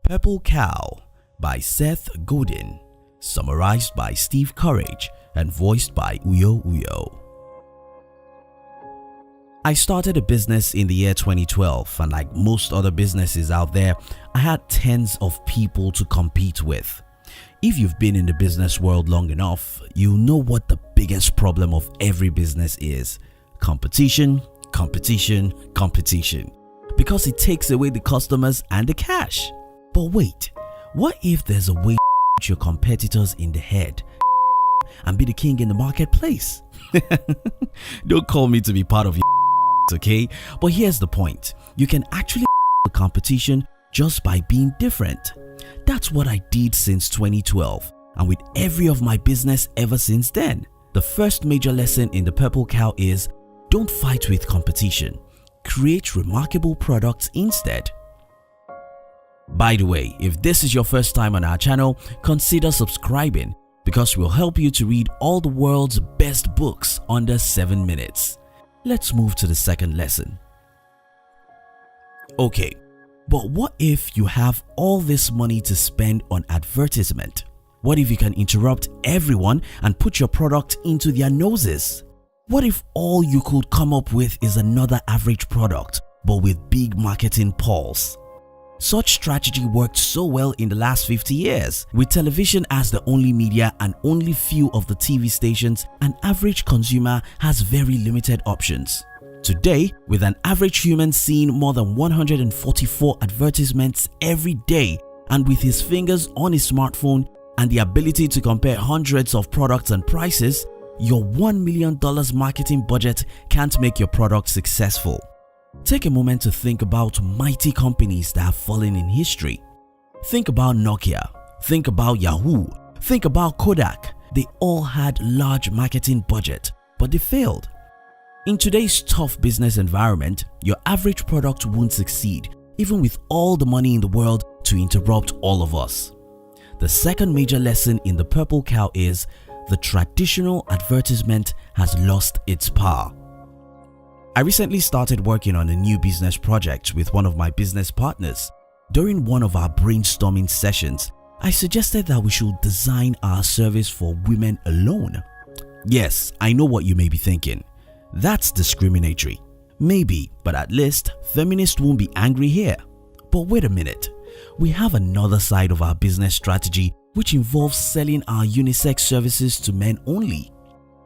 Purple Cow by Seth Godin, summarized by Steve Courage and voiced by Uyo Uyo. I started a business in the year 2012, and like most other businesses out there, I had tens of people to compete with. If you've been in the business world long enough, you know what the biggest problem of every business is: competition, competition, competition. Because it takes away the customers and the cash. But wait, what if there's a way to put your competitors in the head and be the king in the marketplace? Don't call me to be part of your okay? But here's the point. You can actually the competition just by being different. That's what I did since 2012, and with every of my business ever since then. The first major lesson in the Purple Cow is: don't fight with competition. Create remarkable products instead. By the way, if this is your first time on our channel, consider subscribing because we'll help you to read all the world's best books under 7 minutes. Let's move to the second lesson. Okay, but what if you have all this money to spend on advertisement? What if you can interrupt everyone and put your product into their noses? What if all you could come up with is another average product, but with big marketing pulse? Such strategy worked so well in the last 50 years. With television as the only media and only few of the TV stations, an average consumer has very limited options. Today, with an average human seeing more than 144 advertisements every day, and with his fingers on his smartphone and the ability to compare hundreds of products and prices, your $1 million marketing budget can't make your product successful. Take a moment to think about mighty companies that have fallen in history. Think about Nokia, think about Yahoo, think about Kodak. They all had large marketing budget, but they failed. In today's tough business environment, your average product won't succeed, even with all the money in the world to interrupt all of us. The second major lesson in the Purple Cow is: the traditional advertisement has lost its power. I recently started working on a new business project with one of my business partners. During one of our brainstorming sessions, I suggested that we should design our service for women alone. Yes, I know what you may be thinking. That's discriminatory. Maybe, but at least feminists won't be angry here. But wait a minute. We have another side of our business strategy which involves selling our unisex services to men only.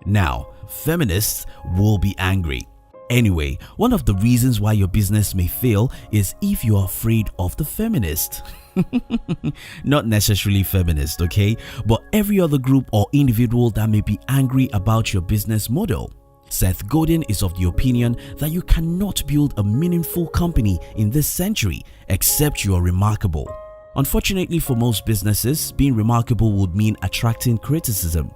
Now, feminists will be angry. Anyway, one of the reasons why your business may fail is if you're afraid of the feminist. Not necessarily feminist, okay? But every other group or individual that may be angry about your business model. Seth Godin is of the opinion that you cannot build a meaningful company in this century except you are remarkable. Unfortunately for most businesses, being remarkable would mean attracting criticism.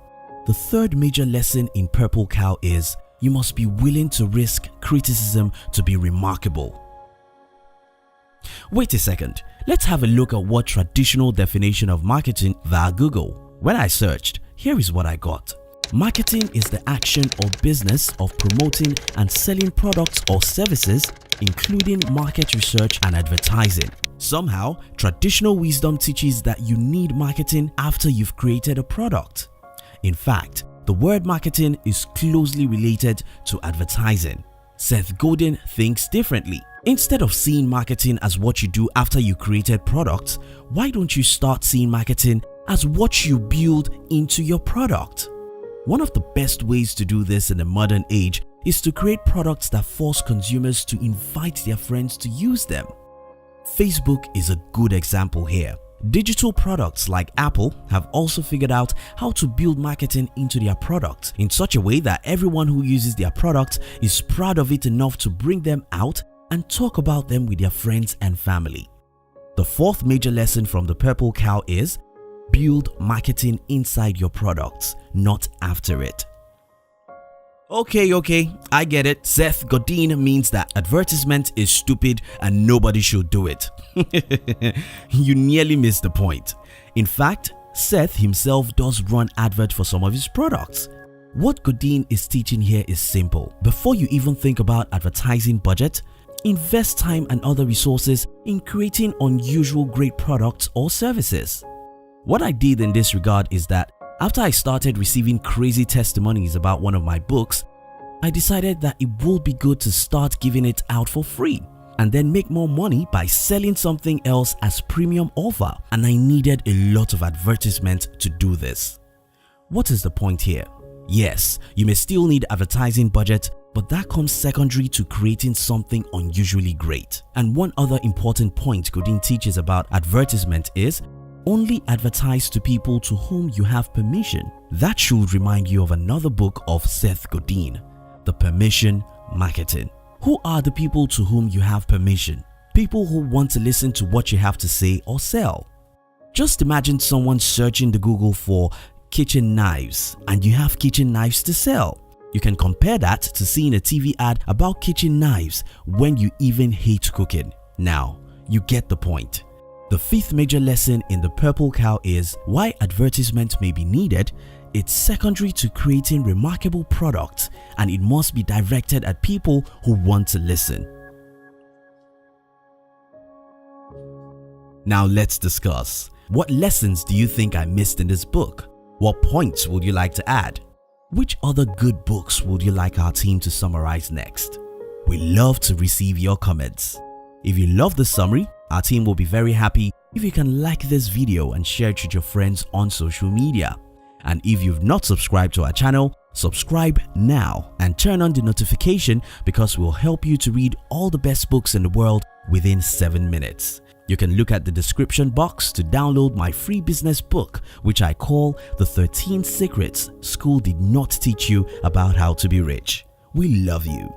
The third major lesson in Purple Cow is: you must be willing to risk criticism to be remarkable. Wait a second, let's have a look at what traditional definition of marketing via Google. When I searched, here is what I got. Marketing is the action or business of promoting and selling products or services, including market research and advertising. Somehow, traditional wisdom teaches that you need marketing after you've created a product. In fact, the word marketing is closely related to advertising. Seth Godin thinks differently. Instead of seeing marketing as what you do after you created products, why don't you start seeing marketing as what you build into your product? One of the best ways to do this in the modern age is to create products that force consumers to invite their friends to use them. Facebook is a good example here. Digital products like Apple have also figured out how to build marketing into their products in such a way that everyone who uses their product is proud of it enough to bring them out and talk about them with their friends and family. The fourth major lesson from the Purple Cow is: build marketing inside your products, not after it. Okay, I get it. Seth Godin means that advertisement is stupid and nobody should do it. You nearly missed the point. In fact, Seth himself does run advert for some of his products. What Godin is teaching here is simple. Before you even think about advertising budget, invest time and other resources in creating unusual great products or services. What I did in this regard is that after I started receiving crazy testimonies about one of my books, I decided that it would be good to start giving it out for free and then make more money by selling something else as premium offer, and I needed a lot of advertisement to do this. What is the point here? Yes, you may still need advertising budget, but that comes secondary to creating something unusually great. And one other important point Godin teaches about advertisement is only advertise to people to whom you have permission. That should remind you of another book of Seth Godin, The Permission Marketing. Who are the people to whom you have permission? People who want to listen to what you have to say or sell. Just imagine someone searching the Google for kitchen knives and you have kitchen knives to sell. You can compare that to seeing a TV ad about kitchen knives when you even hate cooking. Now, you get the point. The fifth major lesson in The Purple Cow is why advertisement may be needed. It's secondary to creating remarkable products, and it must be directed at people who want to listen. Now let's discuss. What lessons do you think I missed in this book? What points would you like to add? Which other good books would you like our team to summarize next? We love to receive your comments. If you love the summary, our team will be very happy if you can like this video and share it with your friends on social media. And if you've not subscribed to our channel, subscribe now and turn on the notification, because we'll help you to read all the best books in the world within 7 minutes. You can look at the description box to download my free business book, which I call The 13 Secrets School Did Not Teach You About How to Be Rich. We love you.